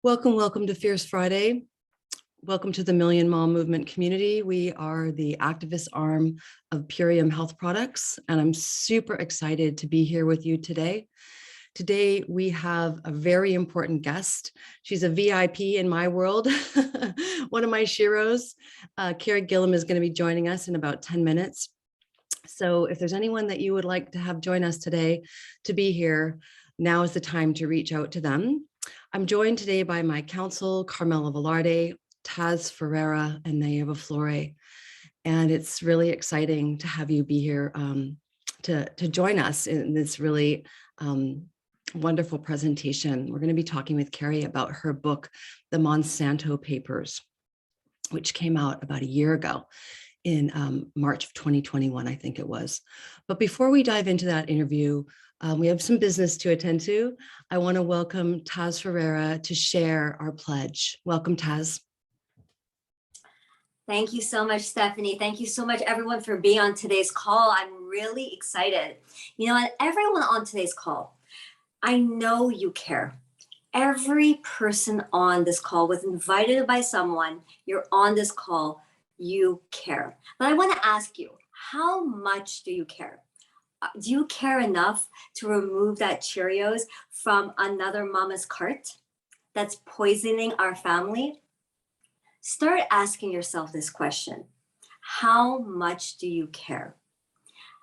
Welcome, welcome to Fierce Friday. Welcome to the Million Mom Movement community. We are the activist arm of Purium Health Products, and I'm super excited to be here with you today. Today, we have a very important guest. She's a VIP in my world, one of my sheroes. Carey Gillam is going to be joining us in about 10 minutes. So if there's anyone that you would like to have join us today to be here, now is the time to reach out to them. I'm joined today by my counsel, Carmela Velarde, Taz Ferreira, and Naiva Flore. And it's really exciting to have you be here to join us in this really wonderful presentation. We're going to be talking with Carey about her book, The Monsanto Papers, which came out about a year ago in March of 2021, I think it was. But before we dive into that interview, we have some business to attend to. I want to welcome Taz Ferreira to share our pledge. Welcome, Taz. Thank you so much, Stephanie. Thank you so much, everyone, for being on today's call. I'm really excited. You know, and everyone on today's call, I know you care. Every person on this call was invited by someone. You're on this call. You care. But I want to ask you, how much do you care? Do you care enough to remove that Cheerios from another mama's cart that's poisoning our family? Start asking yourself this question. How much do you care?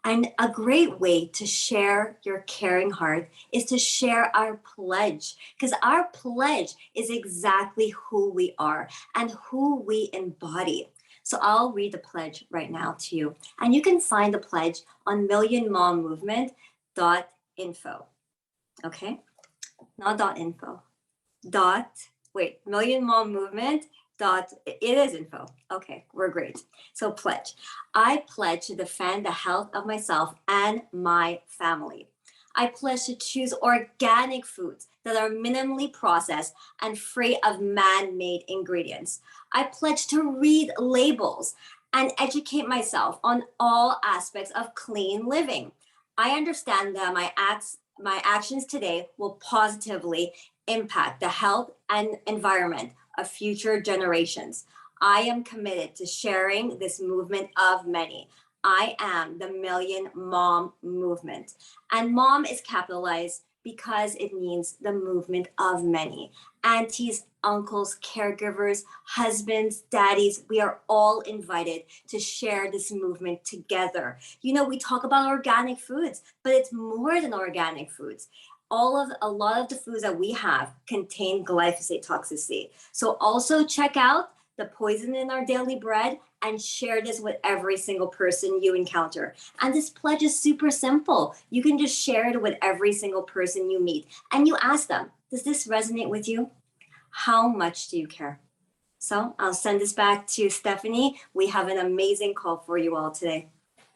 And a great way to share your caring heart is to share our pledge, because our pledge is exactly who we are and who we embody. So I'll read the pledge right now to you. And you can find the pledge on millionmommovement.info. Okay? Not .info. Millionmommovement. It is info. Okay, we're great. So pledge. I pledge to defend the health of myself and my family. I pledge to choose organic foods that are minimally processed and free of man-made ingredients. I pledge to read labels and educate myself on all aspects of clean living. I understand that my actions today will positively impact the health and environment of future generations. I am committed to sharing this movement of many. I am the Million Mom Movement. And mom is capitalized because it means the movement of many. Aunties, uncles, caregivers, husbands, daddies, we are all invited to share this movement together. You know, we talk about organic foods, but it's more than organic foods. A lot of the foods that we have contain glyphosate toxicity. So also check out the poison in our daily bread and share this with every single person you encounter. And this pledge is super simple. You can just share it with every single person you meet. And you ask them, does this resonate with you? How much do you care? So I'll send this back to Stephanie. We have an amazing call for you all today.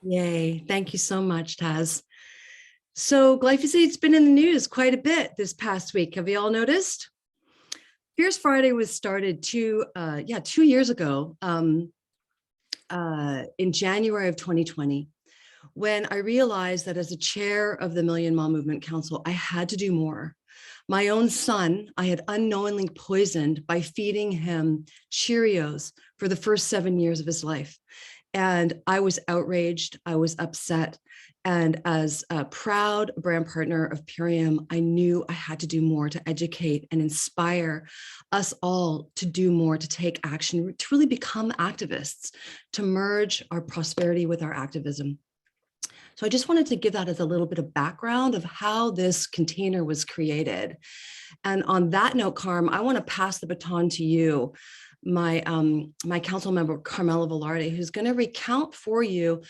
Yay. Thank you so much, Taz. So glyphosate's been in the news quite a bit this past week. Have you all noticed? Fierce Friday was started 2 years ago in January of 2020, when I realized that as a chair of the Million Mom Movement Council, I had to do more. My own son, I had unknowingly poisoned by feeding him Cheerios for the first 7 years of his life. And I was outraged, I was upset. And as a proud brand partner of Purium, I knew I had to do more to educate and inspire us all to do more, to take action, to really become activists, to merge our prosperity with our activism. So I just wanted to give that as a little bit of background of how this container was created. And on that note, Carm, I want to pass the baton to you, my council member, Carmela Velarde, who's going to recount for you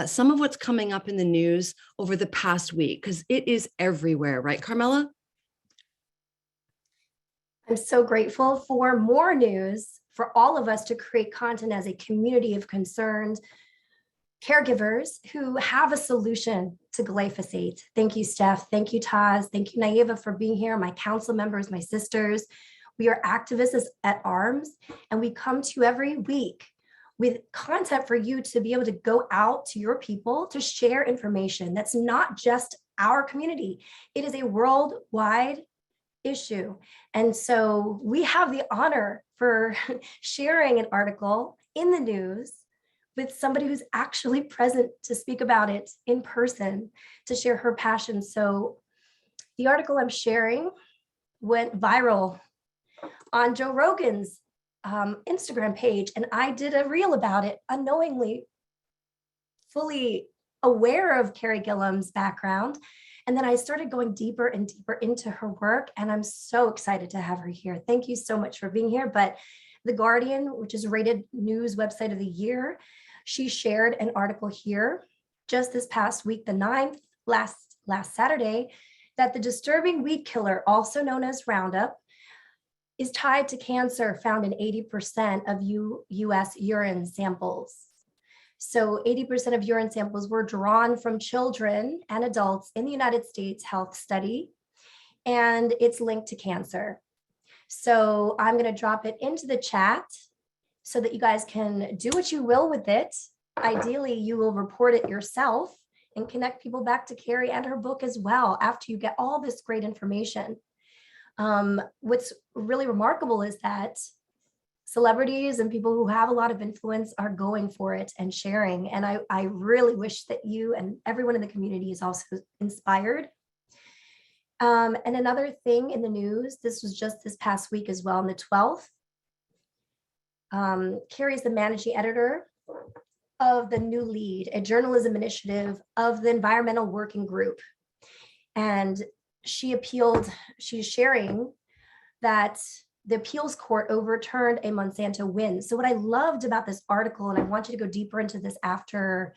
some of what's coming up in the news over the past week, because it is everywhere, right, Carmela? I'm so grateful for more news, for all of us to create content as a community of concerned caregivers who have a solution to glyphosate. Thank you, Steph. Thank you, Taz. Thank you, Naiva, for being here, my council members, my sisters. We are activists at arms, and we come to you every week with content for you to be able to go out to your people to share information that's not just our community. It is a worldwide issue. And so we have the honor for sharing an article in the news with somebody who's actually present to speak about it in person, to share her passion. So the article I'm sharing went viral on Joe Rogan's Instagram page, and I did a reel about it unknowingly, fully aware of Carey Gillam's background. And then I started going deeper and deeper into her work, and I'm so excited to have her here. Thank you so much for being here. But The Guardian, which is rated news website of the year, she shared an article here just this past week, the 9th, last Saturday, that the disturbing weed killer, also known as Roundup, is tied to cancer found in 80% of US urine samples. So 80% of urine samples were drawn from children and adults in the United States health study, and it's linked to cancer. So I'm going to drop it into the chat so that you guys can do what you will with it. Ideally, you will report it yourself and connect people back to Carey and her book as well after you get all this great information. What's really remarkable is that celebrities and people who have a lot of influence are going for it and sharing. And I really wish that you and everyone in the community is also inspired. And another thing in the news, this was just this past week as well, on the 12th, Carey is the managing editor of the New Lead, a journalism initiative of the Environmental Working Group. And she's sharing that the appeals court overturned a Monsanto win. So what I loved about this article, and I want you to go deeper into this after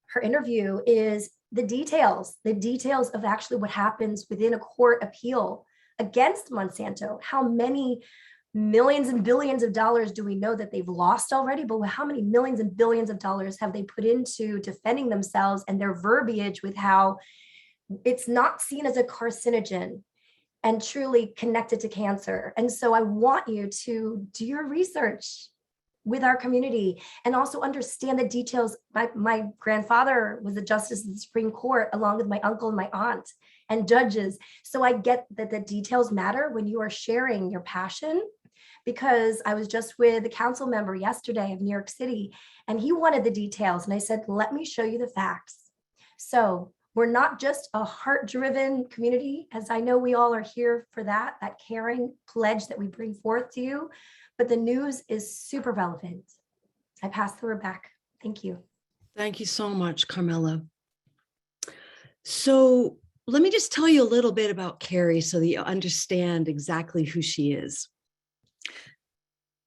her interview, is the details of actually what happens within a court appeal against Monsanto. How many millions and billions of dollars do we know that they've lost already? But how many millions and billions of dollars have they put into defending themselves, and their verbiage with how it's not seen as a carcinogen and truly connected to cancer. And so I want you to do your research with our community and also understand the details. My grandfather was a justice of the Supreme Court, along with my uncle and my aunt and judges. So I get that the details matter when you are sharing your passion, because I was just with a council member yesterday of New York City, and he wanted the details. And I said, let me show you the facts. So we're not just a heart-driven community, as I know we all are here for that caring pledge that we bring forth to you, but the news is super relevant. I pass the word back. Thank you. Thank you so much, Carmela. So let me just tell you a little bit about Carey so that you understand exactly who she is.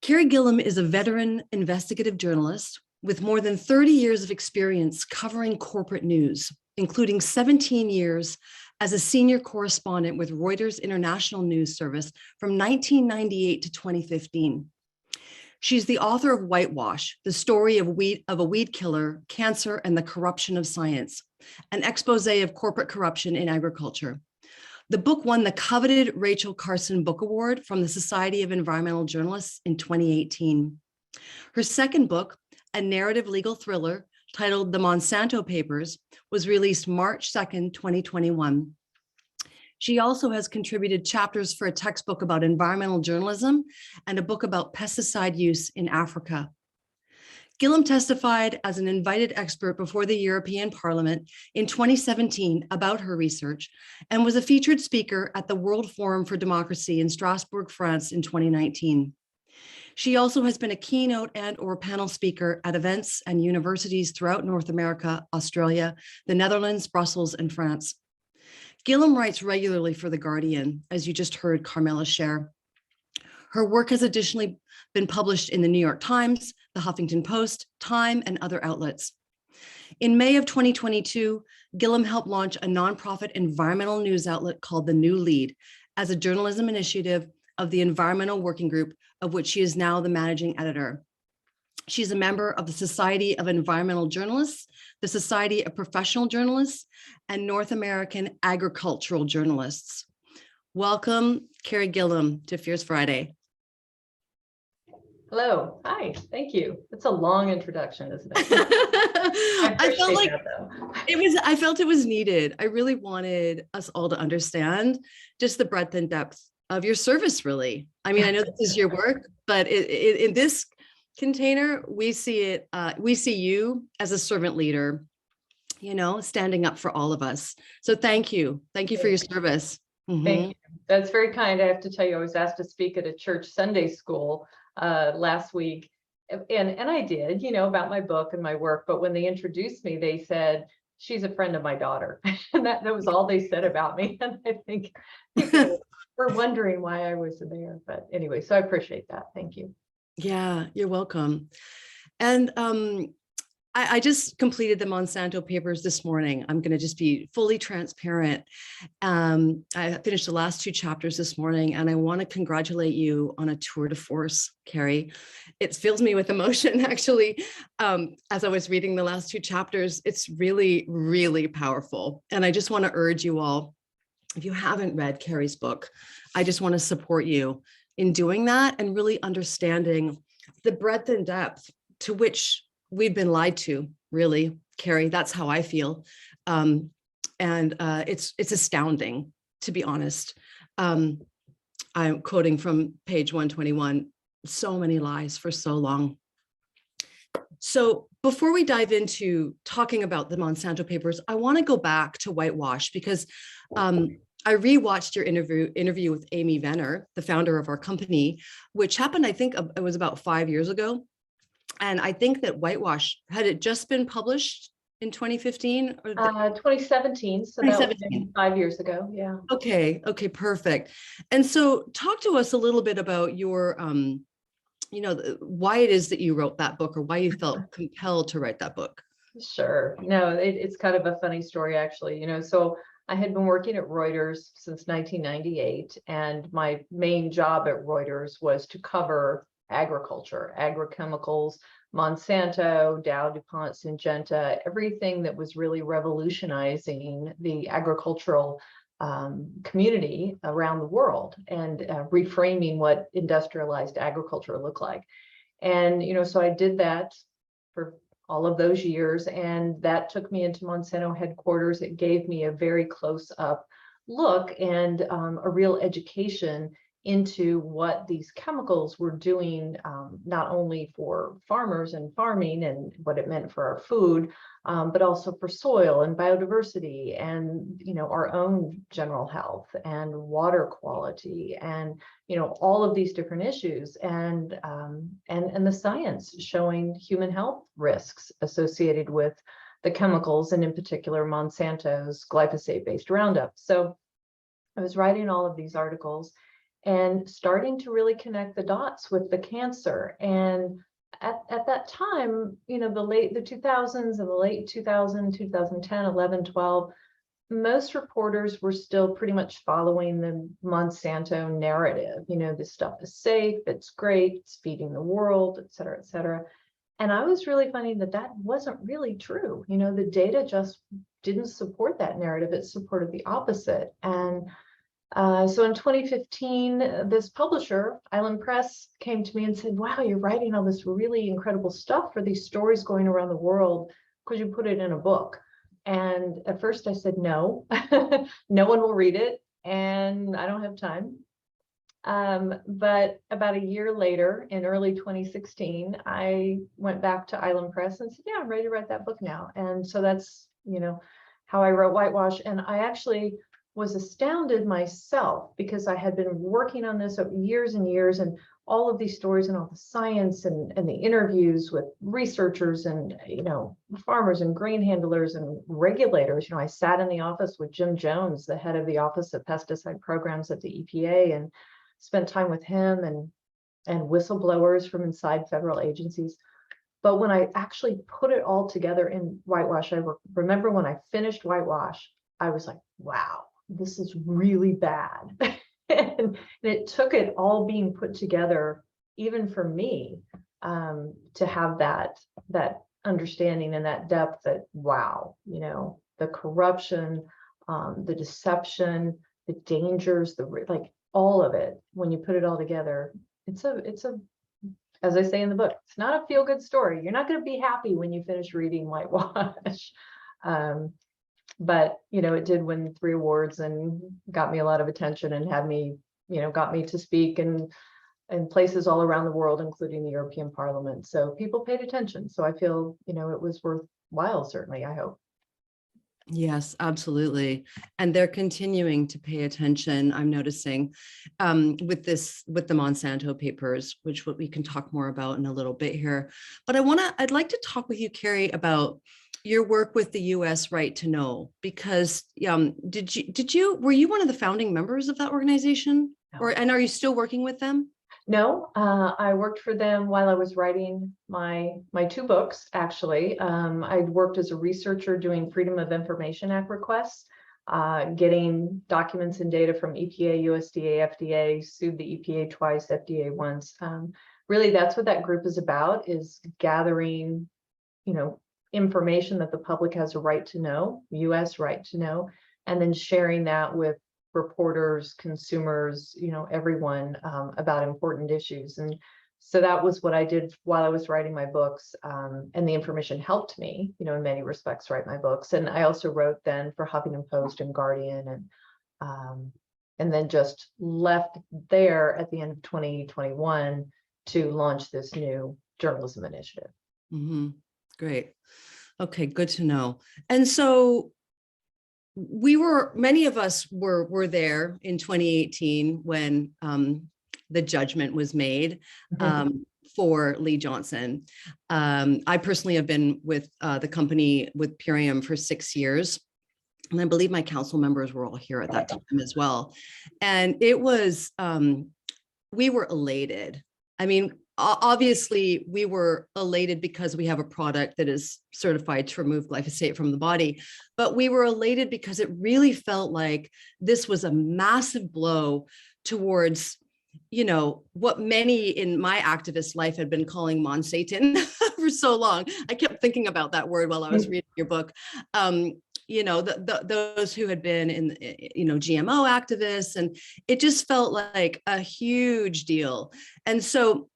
Carey Gillam is a veteran investigative journalist with more than 30 years of experience covering corporate news, including 17 years as a senior correspondent with Reuters International News Service from 1998 to 2015. She's the author of Whitewash, the story of a weed killer, cancer, and the corruption of science, an expose of corporate corruption in agriculture. The book won the coveted Rachel Carson Book Award from the Society of Environmental Journalists in 2018. Her second book, a narrative legal thriller titled The Monsanto Papers, was released March 2nd, 2021. She also has contributed chapters for a textbook about environmental journalism and a book about pesticide use in Africa. Gillam testified as an invited expert before the European Parliament in 2017 about her research, and was a featured speaker at the World Forum for Democracy in Strasbourg, France in 2019. She also has been a keynote and/or panel speaker at events and universities throughout North America, Australia, the Netherlands, Brussels, and France. Gillam writes regularly for The Guardian, as you just heard Carmela share. Her work has additionally been published in the New York Times, the Huffington Post, Time, and other outlets. In May of 2022, Gillam helped launch a nonprofit environmental news outlet called The New Lead as a journalism initiative of the Environmental Working Group, of which she is now the managing editor. She's a member of the Society of Environmental Journalists, the Society of Professional Journalists, and North American Agricultural Journalists. Welcome, Carey Gillam, to Fierce Friday. Hello. Hi. Thank you. It's a long introduction, isn't it? I I felt appreciate like that, though. I felt it was needed. I really wanted us all to understand just the breadth and depth of your service, really. I mean, I know this is your work, but in this container, we see you as a servant leader, standing up for all of us. So thank you. Thank you for your service. Thank you. That's very kind. I have to tell you, I was asked to speak at a church Sunday school last week. And I did, about my book and my work. But when they introduced me, they said, she's a friend of my daughter. And that was all they said about me. And I think people were wondering why I was there. But anyway, so I appreciate that. Thank you. Yeah, you're welcome. And I just completed the Monsanto papers this morning. I'm going to just be fully transparent. I finished the last 2 chapters this morning, and I want to congratulate you on a tour de force, Carey. It fills me with emotion, actually. As I was reading the last 2 chapters, it's really, really powerful. And I just want to urge you all, if you haven't read Carey's book, I just want to support you in doing that and really understanding the breadth and depth to which we've been lied to, really, Carey. That's how I feel. And it's astounding, to be honest. I'm quoting from page 121, so many lies for so long. So before we dive into talking about the Monsanto papers, I want to go back to whitewash because I rewatched your interview with Amy Venner, the founder of our company, which happened, I think it was about 5 years ago. And I think that whitewash, had it just been published in 2015 or 2017. So that was 5 years ago. Yeah. Okay, perfect. And so talk to us a little bit about your, why it is that you wrote that book or why you felt compelled to write that book. Sure. No, it's kind of a funny story, actually. So I had been working at Reuters since 1998, and my main job at Reuters was to cover agriculture, agrochemicals, Monsanto, Dow, DuPont, Syngenta, everything that was really revolutionizing the agricultural community around the world and reframing what industrialized agriculture looked like. And, so I did that for all of those years, and that took me into Monsanto headquarters. It gave me a very close-up look and a real education into what these chemicals were doing, not only for farmers and farming and what it meant for our food, but also for soil and biodiversity and, our own general health and water quality and, all of these different issues and the science showing human health risks associated with the chemicals and in particular Monsanto's glyphosate-based Roundup. So I was writing all of these articles and starting to really connect the dots with the cancer. And at that time, the 2000s and the late 2010, 11, 12, most reporters were still pretty much following the Monsanto narrative. This stuff is safe, it's great, it's feeding the world, et cetera, et cetera. And I was really finding that wasn't really true. The data just didn't support that narrative. It supported the opposite. And so in 2015, this publisher, Island Press, came to me and said, wow, you're writing all this really incredible stuff for these stories going around the world. Could you put it in a book? And at first I said, no, no one will read it and I don't have time. But about a year later, in early 2016, I went back to Island Press and said, yeah, I'm ready to write that book now. And so that's, how I wrote Whitewash. And I actually was astounded myself because I had been working on this over years and years, and all of these stories and all the science and the interviews with researchers and, farmers and grain handlers and regulators. I sat in the office with Jim Jones, the head of the Office of Pesticide Programs at the EPA, and spent time with him and whistleblowers from inside federal agencies. But when I actually put it all together in Whitewash, I remember when I finished Whitewash, I was like, wow, this is really bad. and it took it all being put together, even for me, to have that understanding and that depth that, wow, the corruption, the deception, the dangers, all of it, when you put it all together, it's a as I say in the book, it's not a feel-good story. You're not going to be happy when you finish reading Whitewash. But, it did win 3 awards and got me a lot of attention and had me, got me to speak in places all around the world, including the European Parliament. So people paid attention. So I feel, it was worthwhile, certainly, I hope. Yes, absolutely. And they're continuing to pay attention, I'm noticing, with the Monsanto papers, which we can talk more about in a little bit here. But I'd like to talk with you, Carey, about your work with the US Right to Know, because were you one of the founding members of that organization? No. And are you still working with them? No, I worked for them while I was writing my 2 books, actually. I'd worked as a researcher doing Freedom of Information Act requests, getting documents and data from EPA, USDA, FDA, sued the EPA twice, FDA once. Really, that's what that group is about, is gathering, information that the public has a right to know, US right to know, and then sharing that with reporters, consumers, everyone, about important issues. And so that was what I did while I was writing my books. And the information helped me, in many respects, write my books. And I also wrote then for Huffington Post and Guardian, and then just left there at the end of 2021 to launch this new journalism initiative. Mm-hmm. Great. Okay, good to know. And so many of us were there in 2018 when the judgment was made for Lee Johnson. I personally have been with the company with Purium for 6 years. And I believe my council members were all here at that time as well. And it was, we were elated. I mean, obviously, we were elated because we have a product that is certified to remove glyphosate from the body, but we were elated because it really felt like this was a massive blow towards, what many in my activist life had been calling Monsanto for so long. I kept thinking about that word while I was reading your book. Those who had been in, GMO activists, and it just felt like a huge deal. And so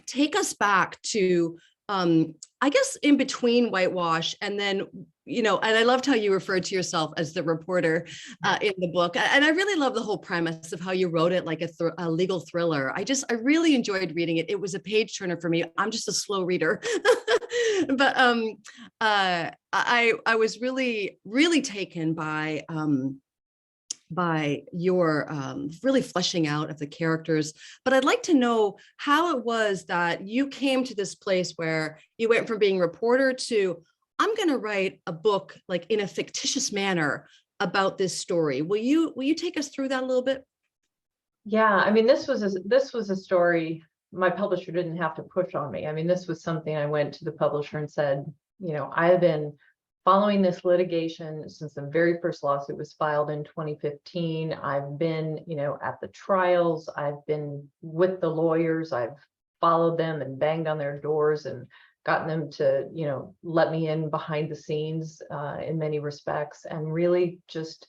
take us back to, I guess, in between Whitewash and then, and I loved how you referred to yourself as the reporter in the book. And I really love the whole premise of how you wrote it like a legal thriller. I really enjoyed reading it. It was a page turner for me. I'm just a slow reader. But I was really, really taken by your really fleshing out of the characters. But I'd like to know how it was that you came to this place where you went from being a reporter to, I'm going to write a book like in a fictitious manner about this story. Will you take us through that a little bit? Yeah, I mean, this was a story my publisher didn't have to push on me. I mean, this was something I went to the publisher and said, I have been following this litigation since the very first lawsuit was filed in 2015. I've been, at the trials. I've been with the lawyers. I've followed them and banged on their doors and gotten them to, let me in behind the scenes in many respects. And really just,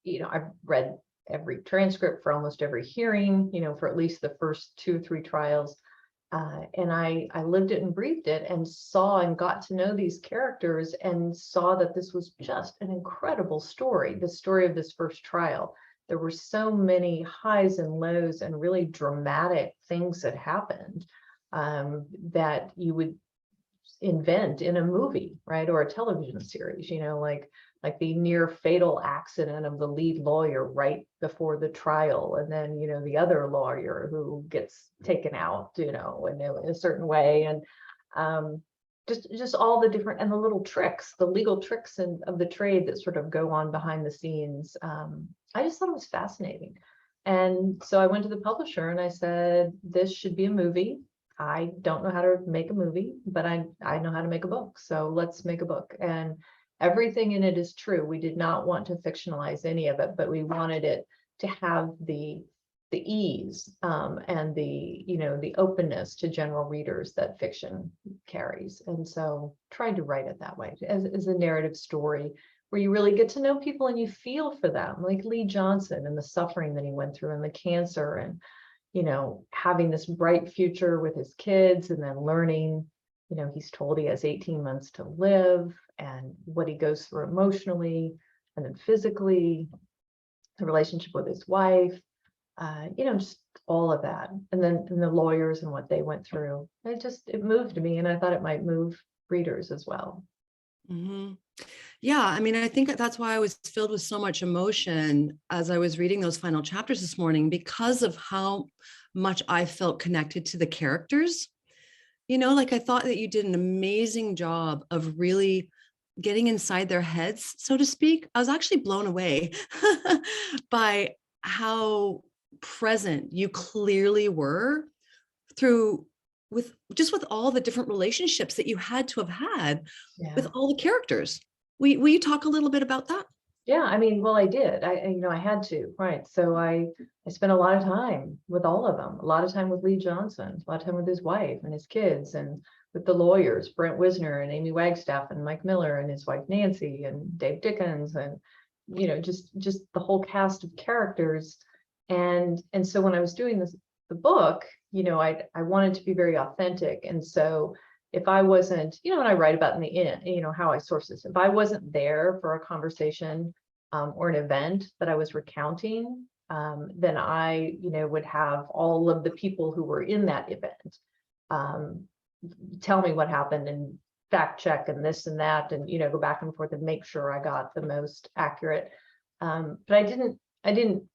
I've read every transcript for almost every hearing, for at least the first 2 or 3 trials. And I lived it and breathed it and saw and got to know these characters and saw that this was just an incredible story, the story of this first trial. There were so many highs and lows and really dramatic things that happened that you would invent in a movie, right? Or a television series, like the near fatal accident of the lead lawyer right before the trial. And then, the other lawyer who gets taken out, in a certain way. And just all the different, and the little tricks, the legal tricks of the trade that sort of go on behind the scenes. I just thought it was fascinating. And so I went to the publisher and I said, this should be a movie. I don't know how to make a movie, but I know how to make a book. So let's make a book. And everything in it is true. We did not want to fictionalize any of it, but we wanted it to have the ease and the openness to general readers that fiction carries. And so tried to write it that way as a narrative story where you really get to know people and you feel for them, like Lee Johnson and the suffering that he went through and the cancer and having this bright future with his kids, and then learning, he's told he has 18 months to live, and what he goes through emotionally and then physically, the relationship with his wife, just all of that. And then the lawyers and what they went through. It moved me, and I thought it might move readers as well. Mm-hmm. Yeah, I mean, I think that's why I was filled with so much emotion as I was reading those final chapters this morning, because of how much I felt connected to the characters. Like I thought that you did an amazing job of really getting inside their heads, so to speak. I was actually blown away by how present you clearly were with all the different relationships that you had to have had with all the characters. Will you talk a little bit about that? Yeah, I mean, well, I did. I had to, right? So I spent a lot of time with all of them. A lot of time with Lee Johnson, a lot of time with his wife and his kids, and with the lawyers, Brent Wisner and Amy Wagstaff and Mike Miller and his wife Nancy and Dave Dickens, and just the whole cast of characters. And so when I was doing the book, I wanted to be very authentic, and so if I wasn't, and I write about in the end, how I source this. If I wasn't there for a conversation or an event that I was recounting, then I, would have all of the people who were in that event tell me what happened and fact check and this and that, and go back and forth and make sure I got the most accurate. But I didn't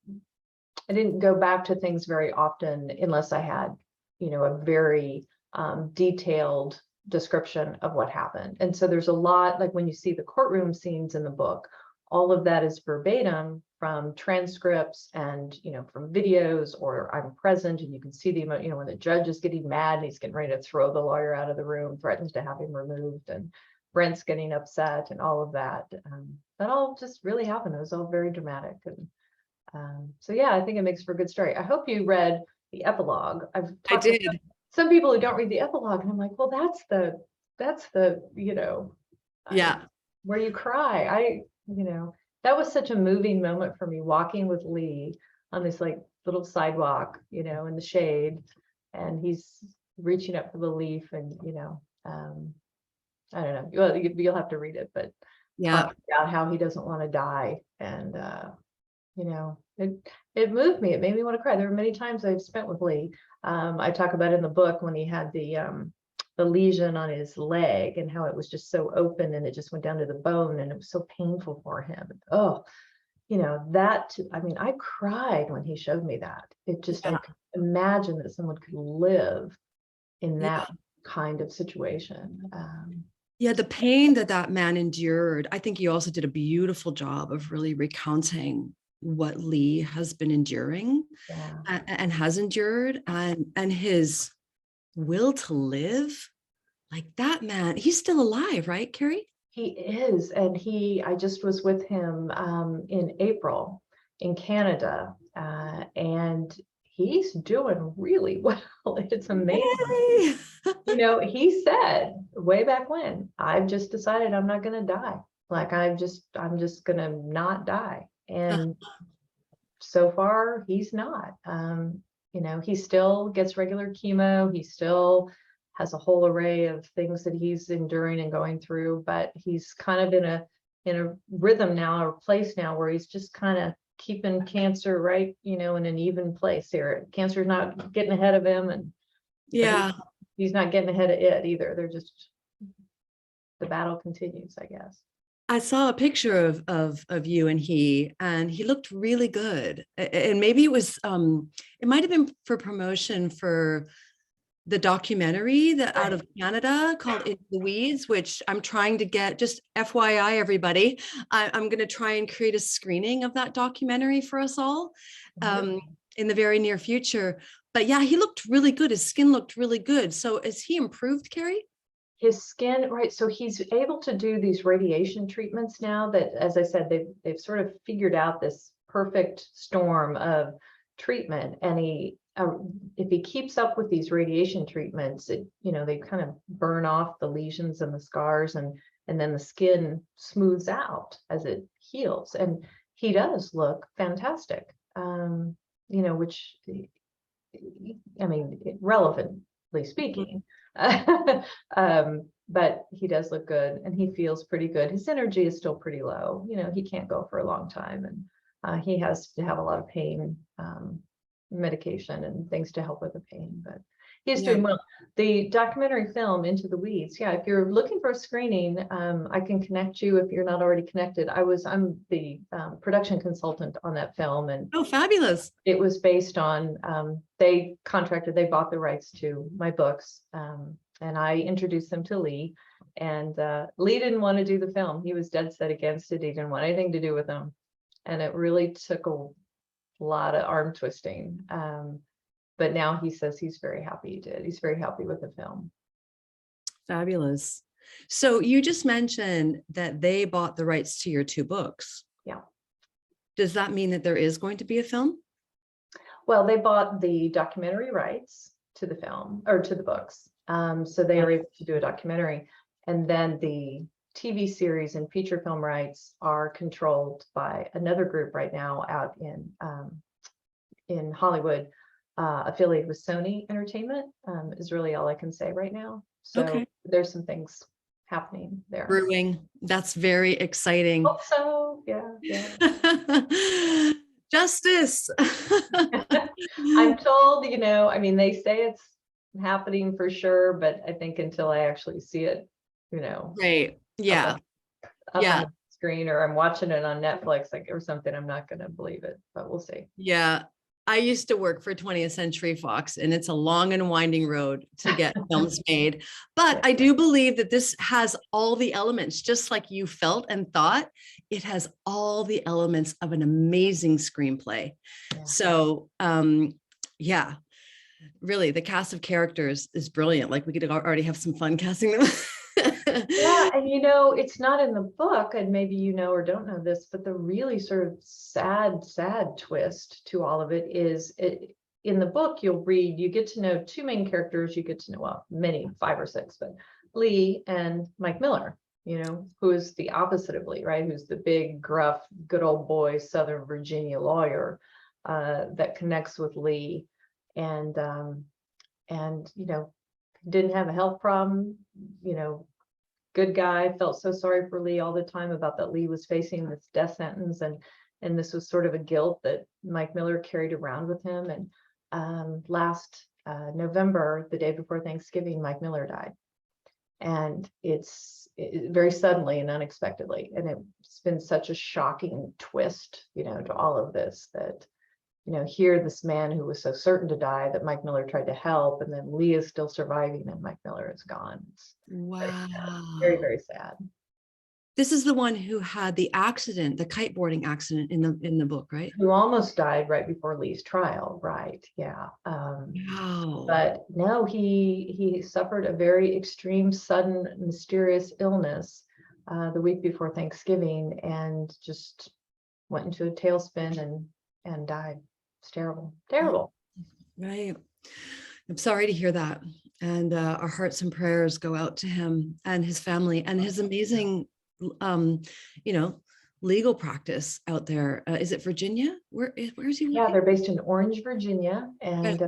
go back to things very often unless I had, a very detailed description of what happened. And so there's a lot, like when you see the courtroom scenes in the book, all of that is verbatim from transcripts and from videos, or I'm present and you can see when the judge is getting mad and he's getting ready to throw the lawyer out of the room, threatens to have him removed, and Brent's getting upset and all of that. That all just really happened. It was all very dramatic. And so yeah, I think it makes for a good story. I hope you read the epilogue. I did. Some people who don't read the epilogue, and I'm like, well, that's the Yeah. where you cry. That was such a moving moment for me, walking with Lee on this like little sidewalk, in the shade, and he's reaching up for the leaf, and I don't know. Well, you'll have to read it, but Yeah. talking about how he doesn't want to die, and it moved me. It made me want to cry. There were many times I've spent with Lee. I talk about in the book when he had the lesion on his leg and how it was just so open and it just went down to the bone and it was so painful for him. Oh, I cried when he showed me that. It just, I could imagine that someone could live in that kind of situation. Yeah, the pain that man endured. I think you also did a beautiful job of really recounting what Lee has been enduring and has endured, and his will to live. Like that man, he's still alive, right, Carey? He is, and I just was with him in April in Canada, and he's doing really well. It's amazing. He said way back when, I've just decided I'm not going to die. Like I'm just going to not die. And so far he's not. He still gets regular chemo. He still has a whole array of things that he's enduring and going through, but he's kind of in a rhythm now, or place now, where he's just kind of keeping cancer right, in an even place here. Cancer's not getting ahead of him, and he's not getting ahead of it either. The battle continues, I guess. I saw a picture of you and he looked really good. And maybe it was it might have been for promotion for the documentary that out of Canada called Into the Weeds, which I'm trying to get. Just FYI, everybody, I'm going to try and create a screening of that documentary for us all in the very near future. But yeah, he looked really good. His skin looked really good. So is he improved, Carey? His skin, right? So he's able to do these radiation treatments now that, as I said, they've sort of figured out this perfect storm of treatment. And if he keeps up with these radiation treatments, they kind of burn off the lesions and the scars, and then the skin smooths out as it heals. And he does look fantastic, which I mean, relevantly speaking, but he does look good and he feels pretty good. His energy is still pretty low. You know, he can't go for a long time, and he has to have a lot of pain medication and things to help with the pain, but he's Yeah. doing well. The documentary film Into the Weeds, yeah, if you're looking for a screening, I can connect you if you're not already connected. I'm the production consultant on that film, and Oh, fabulous. it was based on, they bought the rights to my books, and I introduced them to Lee, and Lee didn't want to do the film. He was dead set against it. He didn't want anything to do with them, and it really took a lot of arm twisting. But now he says he's very happy he did. He's very happy with the film. Fabulous. So you just mentioned that they bought the rights to your 2 books. Yeah. Does that mean that there is going to be a film? Well, they bought the documentary rights to the film, or to the books. So they are able to do a documentary. And then the TV series and feature film rights are controlled by another group right now out in Hollywood, affiliated with Sony Entertainment, is really all I can say right now. So Okay. there's some things happening there. Brewing. That's very exciting. Hope so, yeah. Justice. I'm told, you know, I mean, they say it's happening for sure, but I think until I actually see it, you know, Right. Yeah. up Yeah. on the screen, or I'm watching it on Netflix, like, or something, I'm not going to believe it, but we'll see. Yeah. I used to work for 20th Century Fox, and it's a long and winding road to get films made. But I do believe that this has all the elements, just like you felt and thought. It has all the elements of an amazing screenplay. Yeah. So, yeah, really, the cast of characters is brilliant. Like, we could already have some fun casting them. Yeah, and you know, it's not in the book, and maybe you know or don't know this, but the really sort of sad twist to all of it is, in the book you'll read, you get to know 2 main characters. You get to know, well, many, 5 or 6, but Lee and Mike Miller, you know, who is the opposite of Lee, right? Who's the big, gruff, good old boy, Southern Virginia lawyer that connects with Lee, and you know, didn't have a health problem, you know, good guy, felt so sorry for Lee all the time about that Lee was facing this death sentence, and this was sort of a guilt that Mike Miller carried around with him. And last November, the day before Thanksgiving, Mike Miller died, and it's very suddenly and unexpectedly, and it's been such a shocking twist, you know, to all of this, that, you know, here this man who was so certain to die, that Mike Miller tried to help, and then Lee is still surviving and Mike Miller is gone. It's very, Wow. very sad. This is the one who had the accident, the kiteboarding accident in the book, right? Who almost died right before Lee's trial, right? Yeah. Wow. But no, he suffered a very extreme, sudden, mysterious illness the week before Thanksgiving, and just went into a tailspin and died. It's terrible, terrible. Right. I'm sorry to hear that. And our hearts and prayers go out to him and his family and his amazing, you know, legal practice out there. Is it Virginia? Where's he? Yeah, they're based in Orange, Virginia, and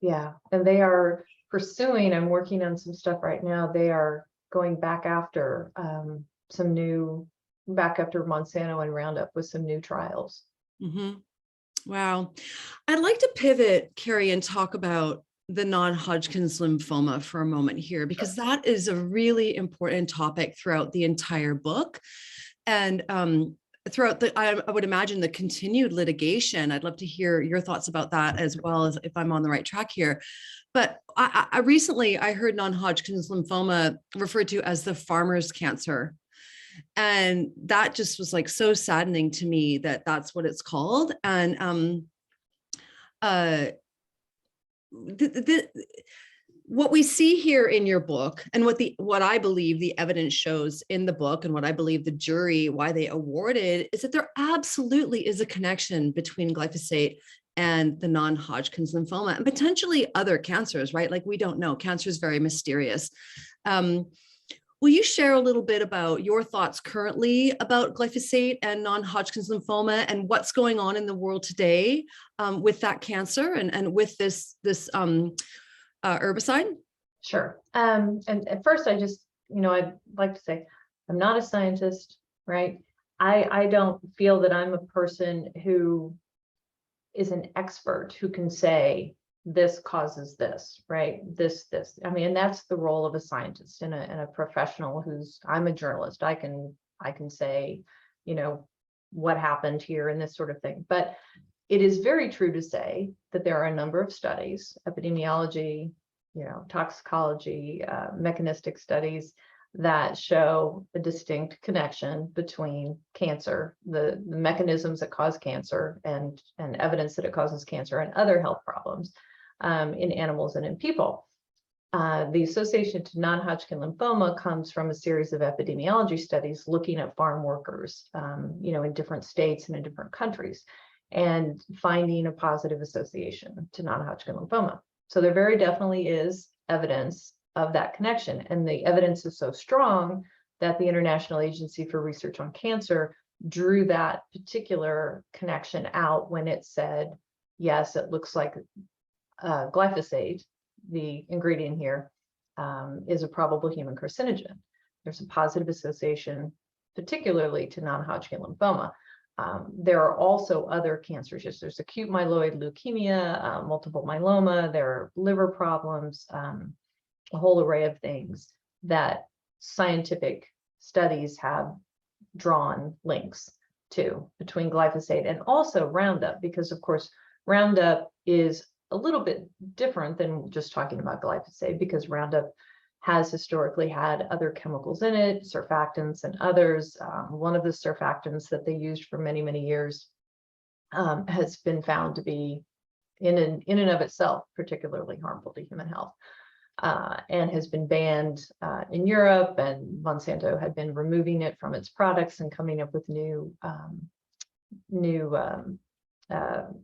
yeah, and they are pursuing. I'm working on some stuff right now. They are going back after Monsanto and Roundup with some new trials. Mm-hmm. Wow. I'd like to pivot, Carey, and talk about the non-Hodgkin's lymphoma for a moment here, because that is a really important topic throughout the entire book. And throughout I would imagine the continued litigation. I'd love to hear your thoughts about that, as well as if I'm on the right track here. But I recently heard non-Hodgkin's lymphoma referred to as the farmer's cancer. And that just was like so saddening to me that that's what it's called. And what we see here in your book, and what I believe the evidence shows in the book, and what I believe the jury, why they awarded, is that there absolutely is a connection between glyphosate and the non-Hodgkin's lymphoma, and potentially other cancers, right? Like, we don't know. Cancer is very mysterious. Will you share a little bit about your thoughts currently about glyphosate and non-Hodgkin's lymphoma and what's going on in the world today with that cancer and with this herbicide? Sure. And at first, I just, I'd like to say I'm not a scientist, right? I don't feel that I'm a person who is an expert who can say this causes this, right? This. I mean, and that's the role of a scientist and a professional I'm a journalist. I can say, what happened here and this sort of thing. But it is very true to say that there are a number of studies, epidemiology, toxicology, mechanistic studies that show a distinct connection between cancer, the mechanisms that cause cancer and evidence that it causes cancer and other health problems in animals and in people. The association to non-Hodgkin lymphoma comes from a series of epidemiology studies looking at farm workers, in different states and in different countries, and finding a positive association to non-Hodgkin lymphoma. So there very definitely is evidence of that connection. And the evidence is so strong that the International Agency for Research on Cancer drew that particular connection out when it said, yes, it looks like glyphosate, the ingredient here, is a probable human carcinogen. There's a positive association, particularly to non-Hodgkin lymphoma. There are also other cancers. Yes, there's acute myeloid leukemia, multiple myeloma, there are liver problems, a whole array of things that scientific studies have drawn links to between glyphosate and also Roundup, because of course, Roundup is a little bit different than just talking about glyphosate, because Roundup has historically had other chemicals in it, surfactants and others. One of the surfactants that they used for many, many years has been found to be in and of itself particularly harmful to human health, and has been banned in Europe, and Monsanto had been removing it from its products and coming up with new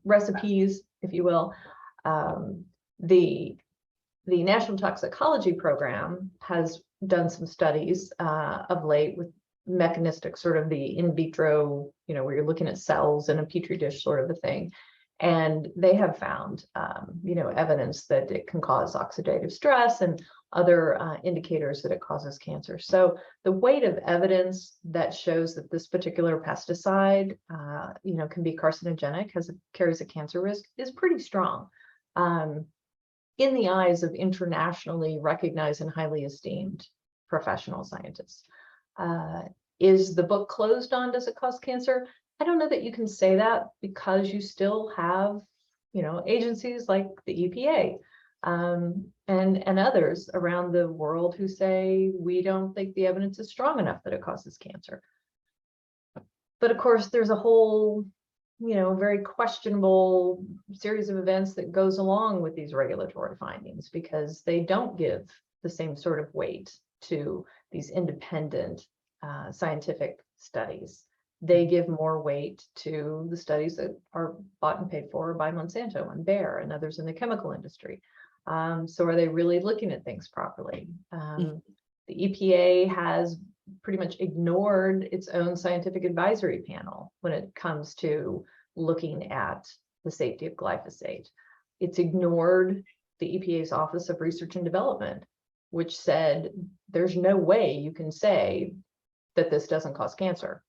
recipes, if you will. The National Toxicology Program has done some studies of late with mechanistic, sort of the in vitro, where you're looking at cells in a petri dish sort of a thing. And they have found, evidence that it can cause oxidative stress and other indicators that it causes cancer. So the weight of evidence that shows that this particular pesticide, can be carcinogenic, carries a cancer risk, is pretty strong. In the eyes of internationally recognized and highly esteemed professional scientists. Is the book closed on does it cause cancer? I don't know that you can say that, because you still have, agencies like the EPA and others around the world who say, we don't think the evidence is strong enough that it causes cancer. But of course, there's a whole very questionable series of events that goes along with these regulatory findings, because they don't give the same sort of weight to these independent scientific studies. They give more weight to the studies that are bought and paid for by Monsanto and Bayer and others in the chemical industry. So are they really looking at things properly? The EPA has pretty much ignored its own scientific advisory panel when it comes to looking at the safety of glyphosate. It's ignored the EPA's Office of Research and Development, which said there's no way you can say that this doesn't cause cancer.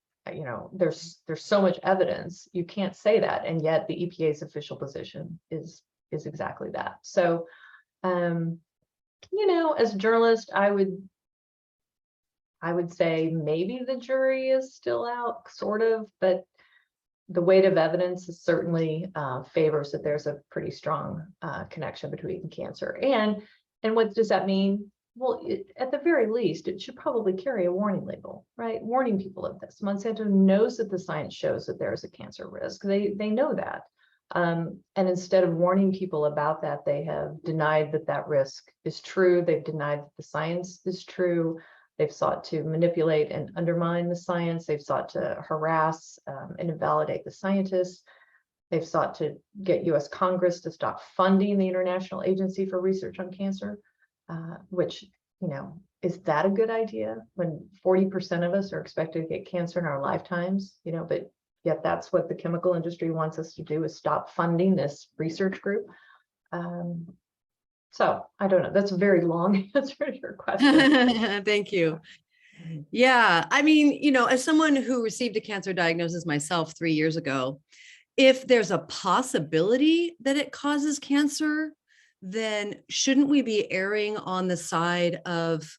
There's so much evidence, you can't say that, and yet the EPA's official position is exactly that. So, as a journalist, I would say maybe the jury is still out, sort of, but the weight of evidence is certainly favors that there's a pretty strong connection between cancer. And what does that mean? Well, at the very least, it should probably carry a warning label, right? Warning people of this. Monsanto knows that the science shows that there's a cancer risk. They know that. And instead of warning people about that, they have denied that risk is true. They've denied that the science is true. They've sought to manipulate and undermine the science. They've sought to harass and invalidate the scientists. They've sought to get US Congress to stop funding the International Agency for Research on Cancer, which, is that a good idea when 40% of us are expected to get cancer in our lifetimes? But yet that's what the chemical industry wants us to do, is stop funding this research group. So I don't know. That's a very long answer to your question. Thank you. Yeah, I mean, as someone who received a cancer diagnosis myself 3 years ago, if there's a possibility that it causes cancer, then shouldn't we be erring on the side of,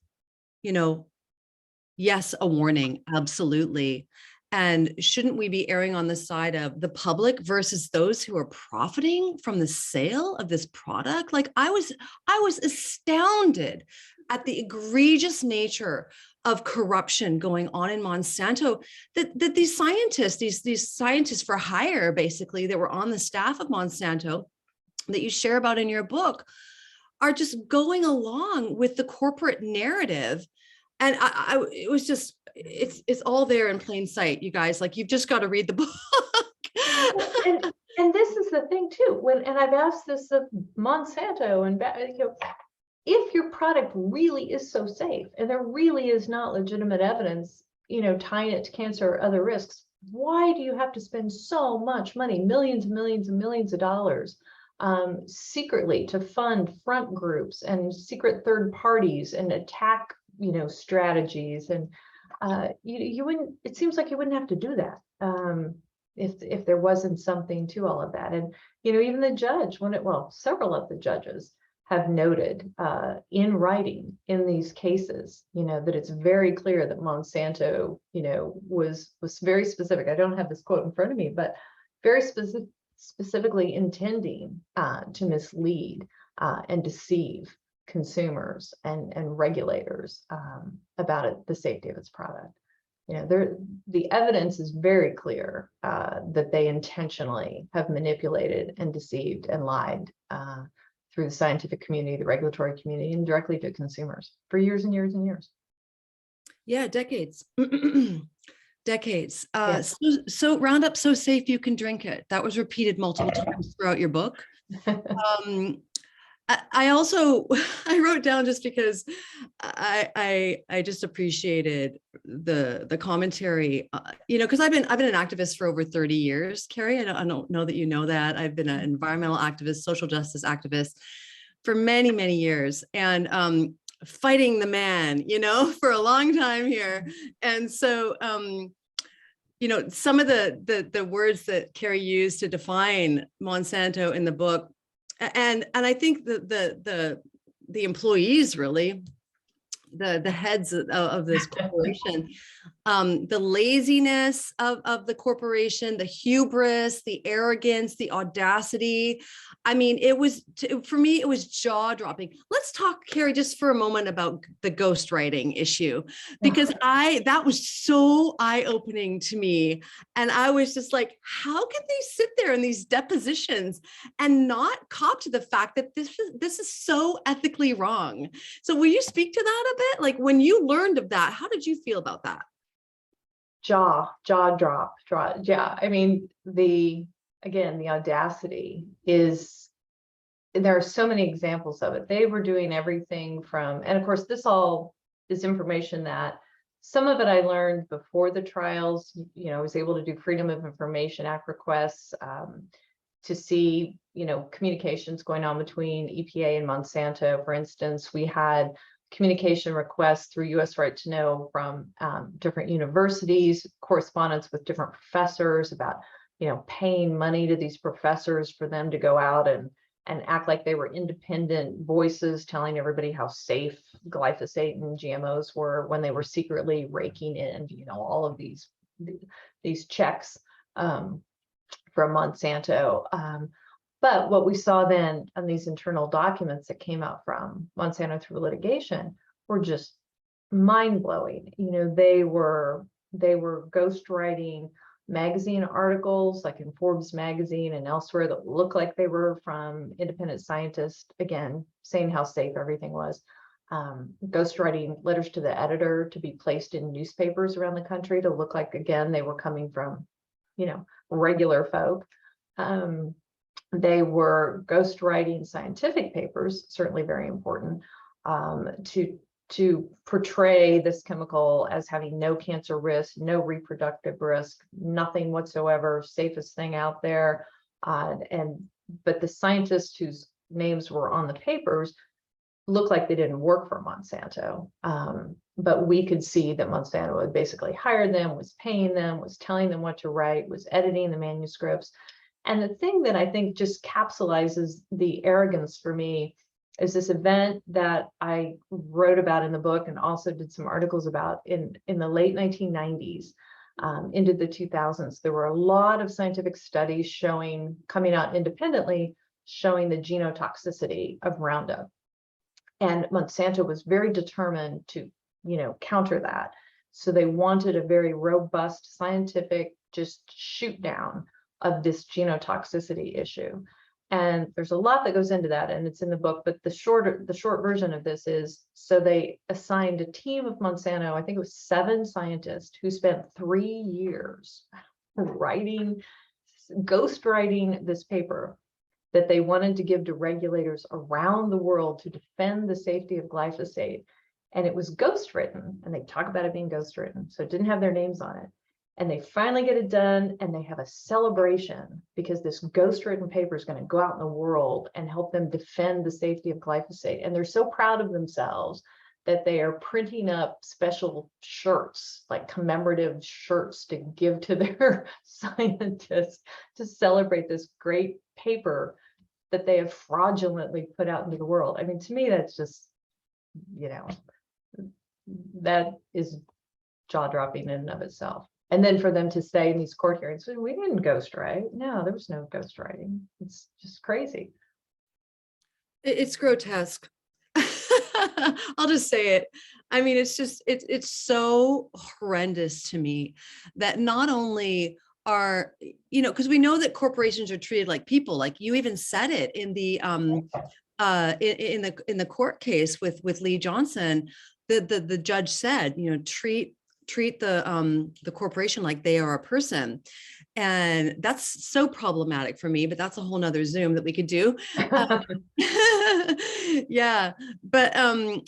yes, a warning, absolutely. And shouldn't we be erring on the side of the public versus those who are profiting from the sale of this product? Like I was astounded at the egregious nature of corruption going on in Monsanto, that these scientists for hire, basically, that were on the staff of Monsanto, that you share about in your book, are just going along with the corporate narrative. And it was just, it's all there in plain sight, you guys. Like, you've just got to read the book. and this is the thing too, and I've asked this of Monsanto, and if your product really is so safe and there really is not legitimate evidence, tying it to cancer or other risks, why do you have to spend so much money, millions and millions and millions of dollars, secretly to fund front groups and secret third parties and attack, strategies? And you wouldn't, it seems like you wouldn't have to do that if there wasn't something to all of that. And even the judge, several of the judges have noted in writing in these cases, that it's very clear that Monsanto, was very specific. I don't have this quote in front of me, but very specifically intending to mislead and deceive consumers and regulators about the safety of its product. The evidence is very clear that they intentionally have manipulated and deceived and lied through the scientific community, the regulatory community, and directly to consumers for years and years and years. Yeah, decades. Decades. Yes. So Roundup, so safe you can drink it. That was repeated multiple times throughout your book. I also, I wrote down, just because I just appreciated the commentary, because I've been an activist for over 30 years, Carey. I don't know that you know that. I've been an environmental activist, social justice activist for many, many years, and fighting the man, for a long time here. And so, some of the words that Carey used to define Monsanto in the book, and I think the employees, really, the heads of this corporation, the laziness of the corporation, the hubris, the arrogance, the audacity. I mean, for me, it was jaw dropping. Let's talk, Carey, just for a moment about the ghostwriting issue, because that was so eye-opening to me. And I was just like, how can they sit there in these depositions and not cop to the fact that this is so ethically wrong? So will you speak to that a bit? Like, when you learned of that, how did you feel about that? Jaw drop. Yeah. I mean, the audacity is, there are so many examples of it. They were doing everything from, and of course, this all is information that some of it I learned before the trials. I was able to do Freedom of Information Act requests to see, communications going on between EPA and Monsanto. For instance, we had communication requests through US Right to Know from different universities, correspondence with different professors about, paying money to these professors for them to go out and act like they were independent voices, telling everybody how safe glyphosate and GMOs were, when they were secretly raking in, all of these checks from Monsanto. But what we saw then on these internal documents that came out from Monsanto through litigation were just mind-blowing. They were ghostwriting magazine articles, like in Forbes magazine and elsewhere, that looked like they were from independent scientists, again, saying how safe everything was. Ghostwriting letters to the editor to be placed in newspapers around the country to look like, again, they were coming from, regular folk. They were ghostwriting scientific papers, certainly very important, to to portray this chemical as having no cancer risk, no reproductive risk, nothing whatsoever, safest thing out there. But the scientists whose names were on the papers looked like they didn't work for Monsanto. But we could see that Monsanto had basically hired them, was paying them, was telling them what to write, was editing the manuscripts. And the thing that I think just capsulizes the arrogance for me is this event that I wrote about in the book and also did some articles about in the late 1990s into the 2000s. There were a lot of scientific studies coming out independently, showing the genotoxicity of Roundup. And Monsanto was very determined to, counter that. So they wanted a very robust scientific just shoot down of this genotoxicity issue. And there's a lot that goes into that, and it's in the book, but the short version of this is, so they assigned a team of Monsanto, I think it was 7 scientists, who spent 3 years ghostwriting this paper that they wanted to give to regulators around the world to defend the safety of glyphosate. And it was ghostwritten, and they talk about it being ghostwritten, so it didn't have their names on it. And they finally get it done, and they have a celebration because this ghostwritten paper is going to go out in the world and help them defend the safety of glyphosate. And they're so proud of themselves that they are printing up special shirts, like commemorative shirts, to give to their scientists to celebrate this great paper that they have fraudulently put out into the world. I mean, to me, that's just, that is jaw-dropping in and of itself. And then for them to say in these court hearings, we didn't ghostwrite. No, there was no ghostwriting. It's just crazy. It's grotesque. I'll just say it. I mean, it's so horrendous to me that not only are, because we know that corporations are treated like people, like you even said it in the in the court case with Lee Johnson. The judge said, treat the corporation like they are a person. And that's so problematic for me, but that's a whole nother Zoom that we could do. Yeah, but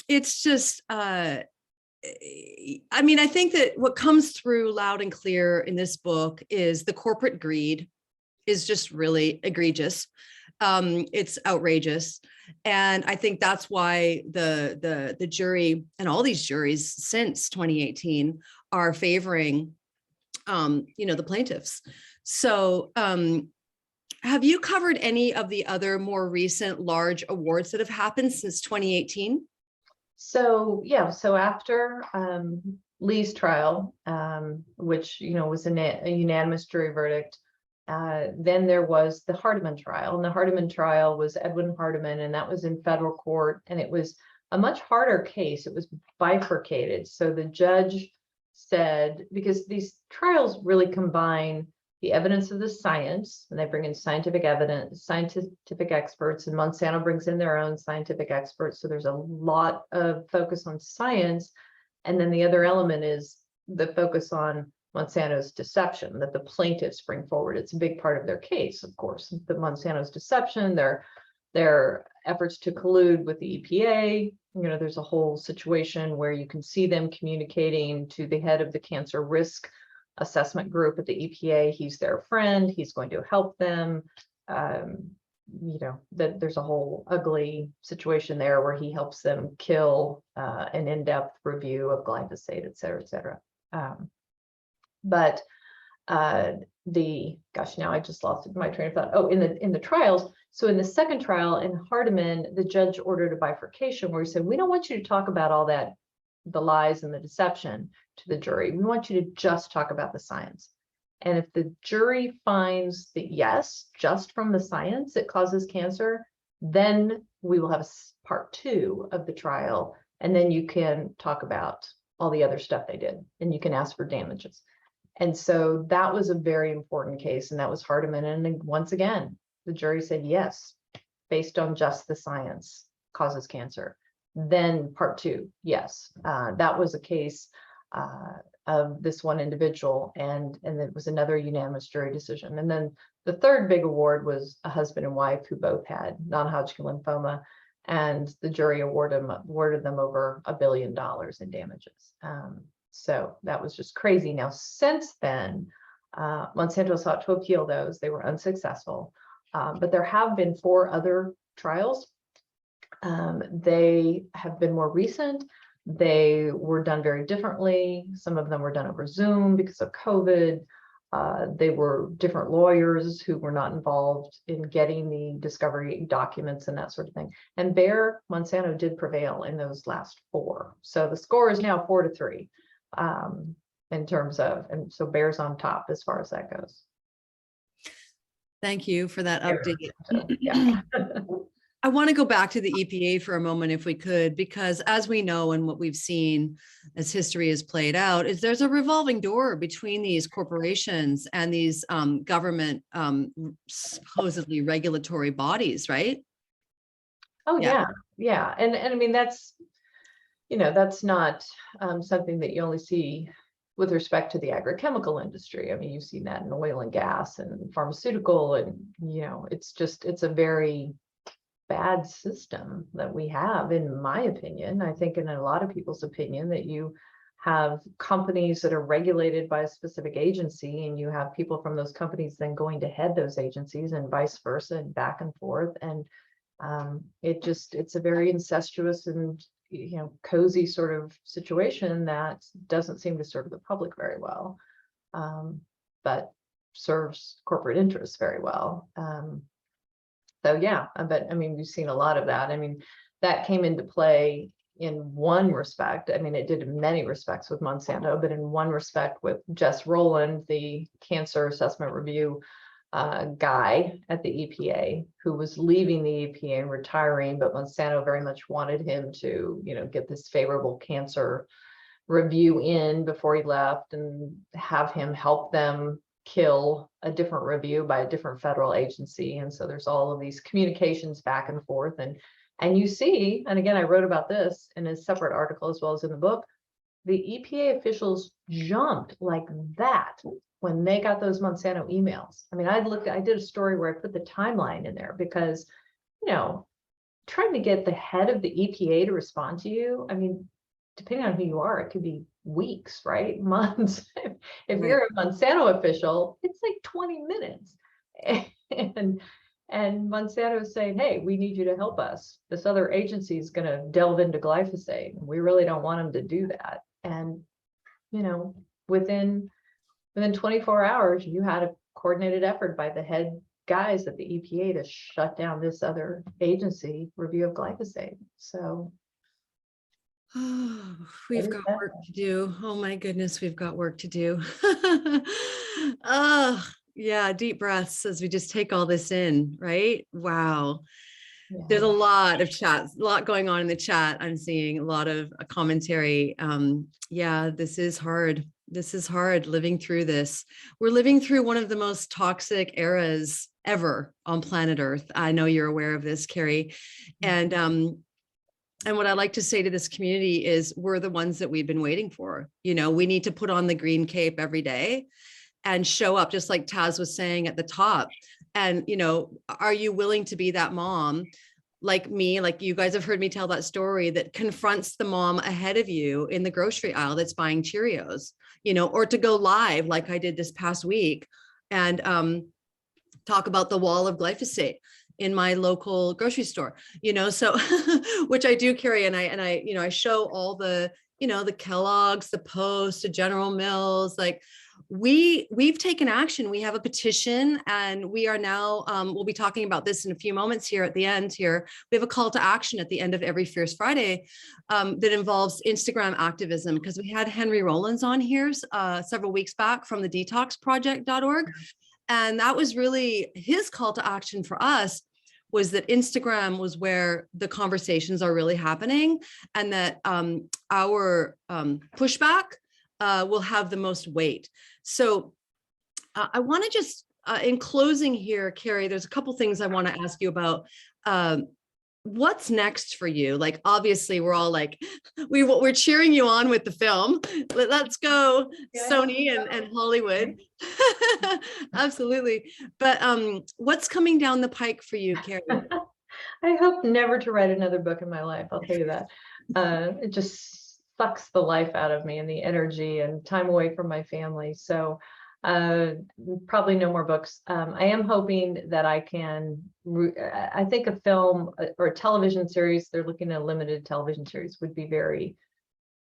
it's just, I mean, I think that what comes through loud and clear in this book is the corporate greed is just really egregious. It's outrageous. And I think that's why the jury and all these juries since 2018 are favoring, the plaintiffs. So have you covered any of the other more recent large awards that have happened since 2018? So, yeah, so after Lee's trial, which, was a unanimous jury verdict, then there was the Hardiman trial, and the Hardiman trial was Edwin Hardiman, and that was in federal court, and it was a much harder case. It was bifurcated. So the judge said, because these trials really combine the evidence of the science, and they bring in scientific evidence, scientific experts, and Monsanto brings in their own scientific experts. So there's a lot of focus on science. And then the other element is the focus on Monsanto's deception that the plaintiffs bring forward. It's a big part of their case, of course, the Monsanto's deception, their efforts to collude with the EPA. There's a whole situation where you can see them communicating to the head of the cancer risk assessment group at the EPA. He's their friend. He's going to help them. That there's a whole ugly situation there where he helps them kill an in-depth review of glyphosate, et cetera, et cetera. But now I just lost my train of thought. Oh, in the trials. So in the second trial in Hardiman, the judge ordered a bifurcation where he said, we don't want you to talk about all that, the lies and the deception to the jury. We want you to just talk about the science. And if the jury finds that, yes, just from the science it causes cancer, then we will have a part 2 of the trial. And then you can talk about all the other stuff they did, and you can ask for damages. And so that was a very important case, and that was Hardiman. And then once again, the jury said, yes, based on just the science causes cancer. Then part 2, yes, that was a case of this one individual, and it was another unanimous jury decision. And then the third big award was a husband and wife who both had non-Hodgkin lymphoma. and the jury awarded them over $1 billion in damages. So that was just crazy. Now, since then, Monsanto sought to appeal those. They were unsuccessful, but there have been 4 other trials. They have been more recent. They were done very differently. Some of them were done over Zoom because of COVID. They were different lawyers who were not involved in getting the discovery documents and that sort of thing. And Bayer Monsanto did prevail in those last 4. So the score is now 4-3 in terms of, and so Bayer's on top as far as that goes. Thank you for that update. So, yeah. I want to go back to the EPA for a moment, if we could, because as we know and what we've seen as history has played out, is there's a revolving door between these corporations and these government supposedly regulatory bodies, right? Oh, yeah. And I mean, that's, that's not something that you only see with respect to the agrochemical industry. I mean, you've seen that in oil and gas and pharmaceutical, and, it's a very bad system that we have, in my opinion. I think in a lot of people's opinion, that you have companies that are regulated by a specific agency, and you have people from those companies then going to head those agencies, and vice versa, and back and forth. And it's a very incestuous and cozy sort of situation that doesn't seem to serve the public very well, but serves corporate interests very well. So yeah, but I mean, we've seen a lot of that. I mean, that came into play in one respect. I mean, it did in many respects with Monsanto, but in one respect with Jess Rowland, the cancer assessment review guy at the EPA, who was leaving the EPA and retiring, but Monsanto very much wanted him to, get this favorable cancer review in before he left, and have him help them kill a different review by a different federal agency. And so there's all of these communications back and forth, and you see, and again, I wrote about this in a separate article as well as in the book, the EPA officials jumped like that when they got those Monsanto emails. I mean, I did a story where I put the timeline in there because, trying to get the head of the EPA to respond to you, I mean, depending on who you are, it could be weeks, right? Months. If you're a Monsanto official, it's like 20 minutes. And Monsanto is saying, hey, we need you to help us. This other agency is going to delve into glyphosate. We really don't want them to do that. And, within 24 hours, you had a coordinated effort by the head guys at the EPA to shut down this other agency review of glyphosate. So Oh, we've got work to do. Oh my goodness, we've got work to do. Oh, yeah, deep breaths as we just take all this in, right? Wow. yeah. There's a lot of chats, a lot going on in the chat. I'm seeing a lot of commentary. Yeah, this is hard. This is hard living through this. We're living through one of the most toxic eras ever on planet Earth. I know you're aware of this, Carey. And what I like to say to this community is we're the ones that we've been waiting for. We need to put on the green cape every day and show up, just like Taz was saying at the top. And, are you willing to be that mom like me, like you guys have heard me tell that story, that confronts the mom ahead of you in the grocery aisle that's buying Cheerios, or to go live like I did this past week and talk about the wall of glyphosate in my local grocery store, so which I do carry. And I show all the, the Kellogg's, the Post, the General Mills, like we've taken action. We have a petition, and we are now, we'll be talking about this in a few moments here at the end here. We have a call to action at the end of every Fierce Friday that involves Instagram activism, because we had Henry Rollins on here several weeks back from the detoxproject.org. And that was really his call to action for us, was that Instagram was where the conversations are really happening, and that our pushback will have the most weight. So I want to just, in closing here, Carey, there's a couple things I want to ask you about. What's next for you? Like, obviously we're all like, we're cheering you on with the film. Let's go, yeah. Sony and Hollywood. Absolutely. But what's coming down the pike for you, Carey? I hope never to write another book in my life. I'll tell you that. It just sucks the life out of me and the energy and time away from my family. So probably no more books. I am hoping that I can, I think a film or a television series, they're looking at a limited television series, would be very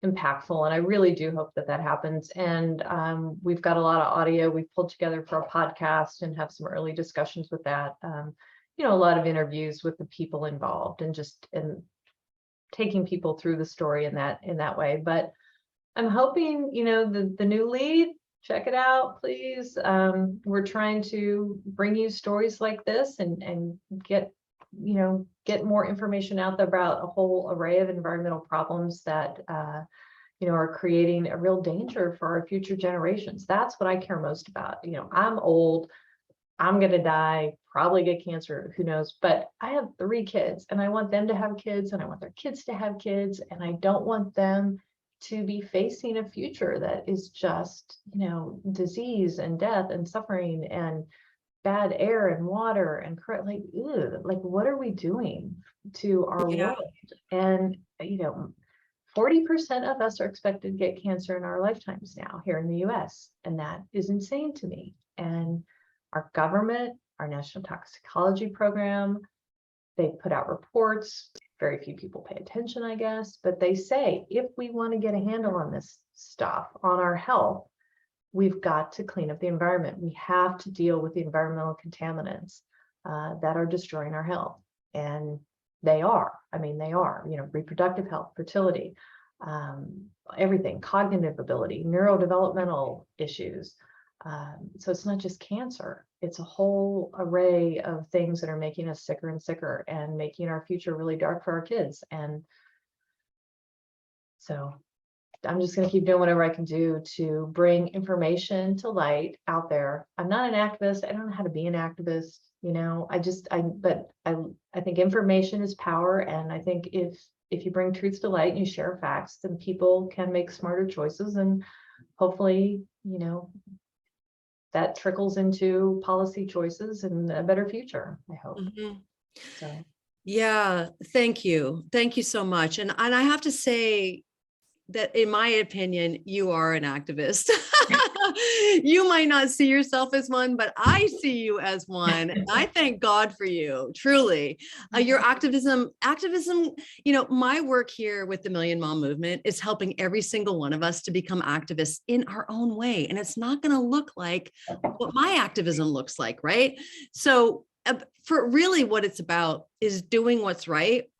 impactful. And I really do hope that that happens. And we've got a lot of audio we've pulled together for a podcast and have some early discussions with that. You know, a lot of interviews with the people involved and just taking people through the story in that way. But I'm hoping, you know, the new lead, check it out, please. We're trying to bring you stories like this and get more information out there about a whole array of environmental problems that you know, are creating a real danger for our future generations. That's what I care most about. You know, I'm old, I'm gonna die, probably get cancer, who knows, but I have 3 kids and I want them to have kids and I want their kids to have kids, and I don't want them to be facing a future that is just, you know, disease and death and suffering and bad air and water and like, ew, like what are we doing to our world? And you know, 40% of us are expected to get cancer in our lifetimes now here in the US, and that is insane to me. And our government, our National Toxicology Program, they put out reports. Very few people pay attention, I guess, but they say if we want to get a handle on this stuff, on our health, we've got to clean up the environment. We have to deal with the environmental contaminants that are destroying our health. And they are, I mean, they are, you know, reproductive health, fertility, everything, cognitive ability, neurodevelopmental issues. So it's not just cancer, it's a whole array of things that are making us sicker and sicker and making our future really dark for our kids. And so I'm just going to keep doing whatever I can do to bring information to light out there. I'm not an activist. I don't know how to be an activist. You know, but I think information is power. And I think if you bring truths to light and you share facts, then people can make smarter choices. And hopefully, you know, that trickles into policy choices and a better future, I hope. So. Yeah, thank you. Thank you so much. And I have to say that in my opinion, you are an activist. You might not see yourself as one, but I see you as one. And I thank God for you, truly. Your activism, you know, my work here with the Million Mom Movement is helping every single one of us to become activists in our own way. And it's not going to look like what my activism looks like, right? So for really what it's about is doing what's right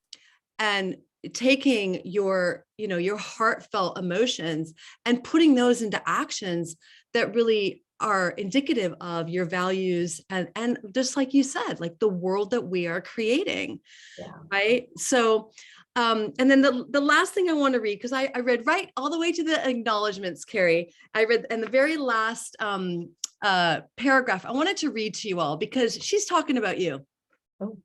and taking your, you know, your heartfelt emotions and putting those into actions that really are indicative of your values and just like you said, like the world that we are creating. Yeah. Right. So, and then the last thing I want to read, because I read right all the way to the acknowledgements, Carey. I read in the very last paragraph. I wanted to read to you all because she's talking about you. Oh.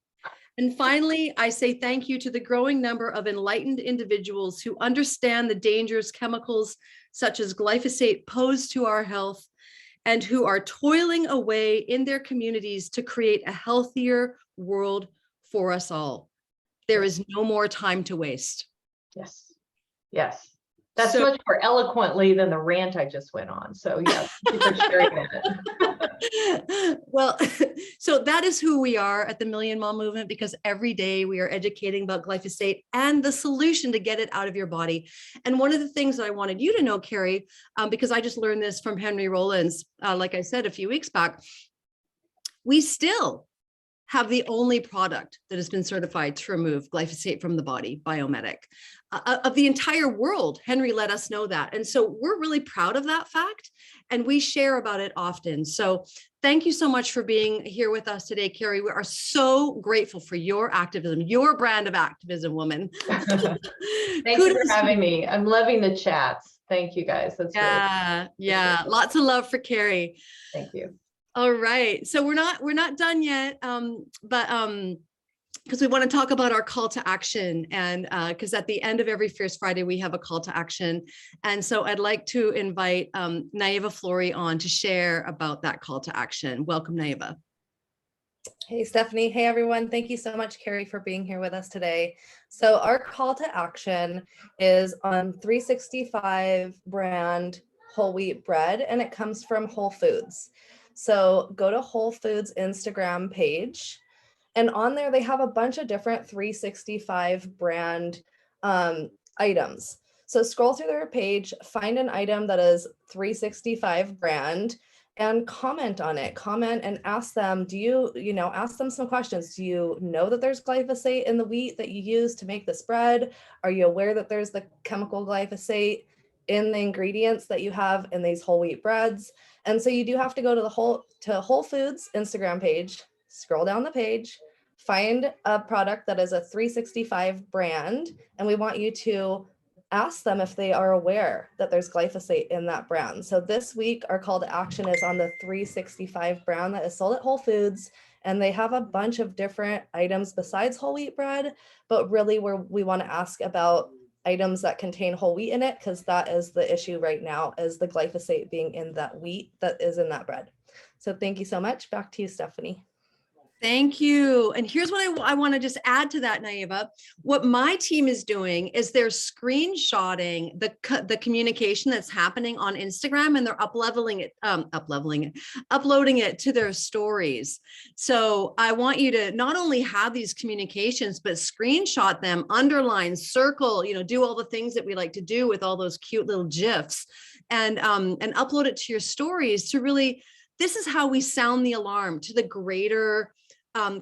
And finally, I say thank you to the growing number of enlightened individuals who understand the dangers chemicals such as glyphosate pose to our health and who are toiling away in their communities to create a healthier world for us all. There is no more time to waste. Yes. Yes. That's so much more eloquently than the rant I just went on. So yes, thank you for sharing that. Well, so that is who we are at the Million Mom Movement, because every day we are educating about glyphosate and the solution to get it out of your body. And one of the things that I wanted you to know, Carey, because I just learned this from Henry Rollins, like I said, a few weeks back, we still have the only product that has been certified to remove glyphosate from the body, Biomedic. Of the entire world, Henry let us know that. And so we're really proud of that fact, and we share about it often. So thank you so much for being here with us today, Carey. We are so grateful for your activism, your brand of activism, woman. Thank you for having me. I'm loving the chats. Thank you guys. That's yeah. Lots of love for Carey. Thank you. All right. So we're not done yet, but because we want to talk about our call to action, and because at the end of every Fierce Friday, we have a call to action. And so I'd like to invite Naiva Flory on to share about that call to action. Welcome, Naiva. Hey, Stephanie. Hey, everyone. Thank you so much, Carey, for being here with us today. So our call to action is on 365 brand whole wheat bread, and it comes from Whole Foods. So go to Whole Foods Instagram page, and on there they have a bunch of different 365 brand items. So scroll through their page, find an item that is 365 brand, and comment on it. Comment and ask them, ask them some questions. Do you know that there's glyphosate in the wheat that you use to make this bread? Are you aware that there's the chemical glyphosate in the ingredients that you have in these whole wheat breads? And so you do have to go to Whole Foods Instagram page, scroll down the page, find a product that is a 365 brand, and we want you to ask them if they are aware that there's glyphosate in that brand. So this week, our call to action is on the 365 brand that is sold at Whole Foods. And they have a bunch of different items besides whole wheat bread, but really we want to ask about items that contain whole wheat in it, because that is the issue right now, is the glyphosate being in that wheat that is in that bread. So thank you so much. Back to you, Stephanie. Thank you. And here's what I want to just add to that, Naiva. What my team is doing is they're screenshotting the communication that's happening on Instagram, and they're uploading it to their stories. So I want you to not only have these communications, but screenshot them, underline, circle, do all the things that we like to do with all those cute little GIFs, and upload it to your stories to really, this is how we sound the alarm to the greater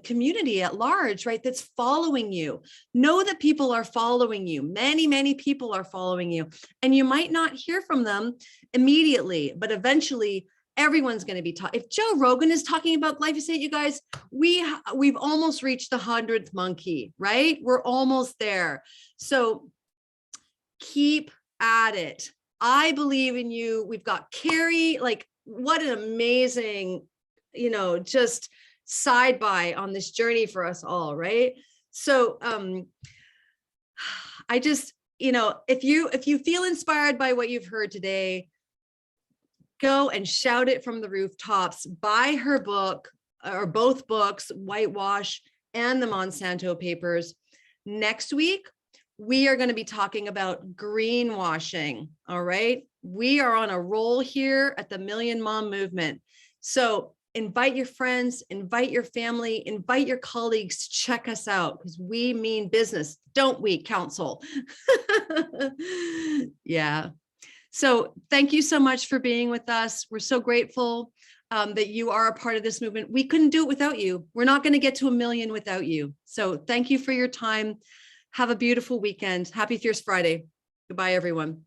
community at large, right? That's following you. Know that people are following you. Many, many people are following you, and you might not hear from them immediately, but eventually everyone's going to be talking. If Joe Rogan is talking about glyphosate, you guys, we've almost reached the 100th monkey, right? We're almost there. So keep at it. I believe in you. We've got Carey, like what an amazing, just side by on this journey for us all, right? So I just, if you feel inspired by what you've heard today, go and shout it from the rooftops. Buy her book, or both books, Whitewash and the Monsanto Papers. Next week, we are going to be talking about greenwashing. All right. We are on a roll here at the Million Mom Movement. So invite your friends, invite your family, invite your colleagues, check us out, because we mean business, don't we, Council? Yeah. So thank you so much for being with us. We're so grateful that you are a part of this movement. We couldn't do it without you. We're not going to get to 1 million without you. So thank you for your time. Have a beautiful weekend. Happy Fierce Friday. Goodbye, everyone.